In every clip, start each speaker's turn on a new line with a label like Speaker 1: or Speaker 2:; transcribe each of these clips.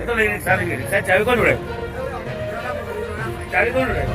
Speaker 1: तो नहीं रिक्शा नहीं रिक्शा चाबी कौन उड़े चाबी कौन उड़े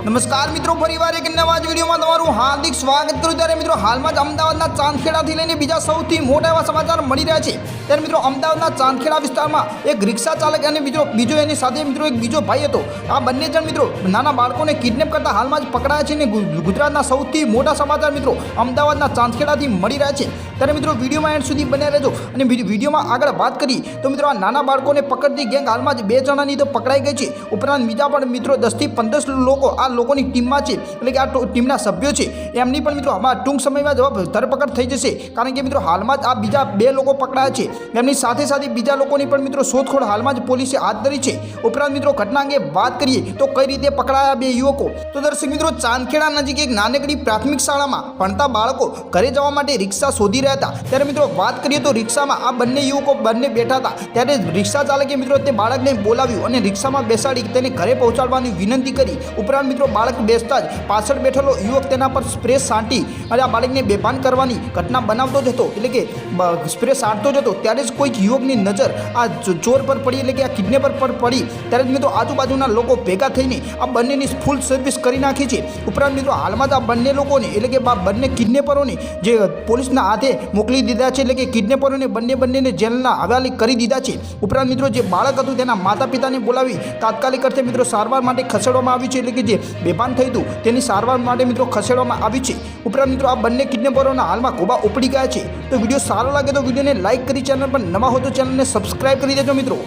Speaker 2: નમસ્કાર મિત્રો, ફરીવાર એક નવા જ વિડીયોમાં તમારું હાર્દિક સ્વાગત કરું। ત્યારે મિત્રો હાલમાં જ અમદાવાદના ચાંદખેડાથી લઈને બીજા સૌથી મોટા એવા સમાચાર મળી રહ્યા છે। ત્યારે મિત્રો અમદાવાદના ચાંદખેડા વિસ્તારમાં એક રિક્ષા ચાલક અને બીજો એની સાથે મિત્રો એક બીજો ભાઈ હતો। આ બંને જણ મિત્રો નાના બાળકોને કિડનેપ કરતા હાલમાં જ પકડાયા છે અને ગુજરાતના સૌથી મોટા સમાચાર મિત્રો અમદાવાદના ચાંદખેડાથી મળી રહ્યા છે। ત્યારે મિત્રો વિડીયોમાં એન્ડ સુધી બન્યા રહેજો અને વિડીયોમાં આગળ વાત કરી તો મિત્રો આ નાના બાળકોને પકડતી ગેંગ હાલમાં જ 2 જણાની તો પકડાઈ ગઈ છે। ઉપરાંત બીજા પણ મિત્રો 10 થી 15 લોકો આ લોકોની ટીમમાં છે, એટલે કે આ ટીમના સભ્યો છે, એમની પણ મિત્રો આમાં ટૂંક સમયમાં ધરપકડ થઈ જશે। કારણ કે મિત્રો હાલમાં જ આ બીજા 2 લોકો પકડાયા છે, એમની સાથે સાથે બીજા લોકોની પણ મિત્રો શોધખોળ હાલમાં જ પોલીસે હાથ ધરી છે। ઉપરાંત મિત્રો ઘટના અંગે વાત કરીએ તો કઈ રીતે પકડાયા 2 યુવકો, તો દર્શક મિત્રો ચાંદખેડા નજીક એક નાનકડી પ્રાથમિક શાળામાં ભણતા બાળકો ઘરે જવા માટે રિક્ષા શોધી રહ્યા હતા। ત્યારે મિત્રો વાત કરીએ તો રિક્ષામાં આ બંને યુવકો બેઠા હતા। ત્યારે રિક્ષા ચાલકે મિત્રો તે બાળકને બોલાવ્યું અને રિક્ષામાં બેસાડી તેને ઘરે પહોંચાડવાની વિનંતી કરી। ઉપરાંત મિત્રો બાળક બેસતા જ પાછળ બેઠેલો યુવક તેના પર સ્પ્રે છાંટી અને આ બાળકને બેભાન કરવાની ઘટના બનાવતો જ હતો, એટલે કે સ્પ્રે છાંટતો જ હતો। ત્યારે જ કોઈક યુવકની નજર આ ચોર પર પડી, એટલે કે આ કિડનેપર પર પડી। ત્યારે જ મિત્રો આજુબાજુના લોકો ભેગા થઈને આ બંનેની ફૂલ સર્વિસ કરી નાખી છે। ઉપરાંત મિત્રો હાલમાં જ આ બંને લોકોને, એટલે કે બંને કિડનેપરોને જે પોલીસના હાથે મોકલી દીધા છે, એટલે કે કિડનેપરોને બંનેને જેલના હવાલે કરી દીધા છે। ઉપરાંત મિત્રો જે બાળક હતું તેના માતા પિતાને બોલાવી તાત્કાલિક અર્થે મિત્રો સારવાર માટે ખસેડવામાં આવી છે, એટલે કે જે બેભાન થયું હતું તેની સારવાર માટે મિત્રો ખસેડવામાં આવી છે। ઉપરાંત મિત્રો આ બંને કિડનેપરોના હાલમાં ખોબા ઉપડી ગયા છે। તો વિડીયો સારો લાગે તો વિડીયોને લાઇક કરી ચેનલ પર નવા હો તો ચેનલને સબસ્ક્રાઇબ કરી દેજો મિત્રો।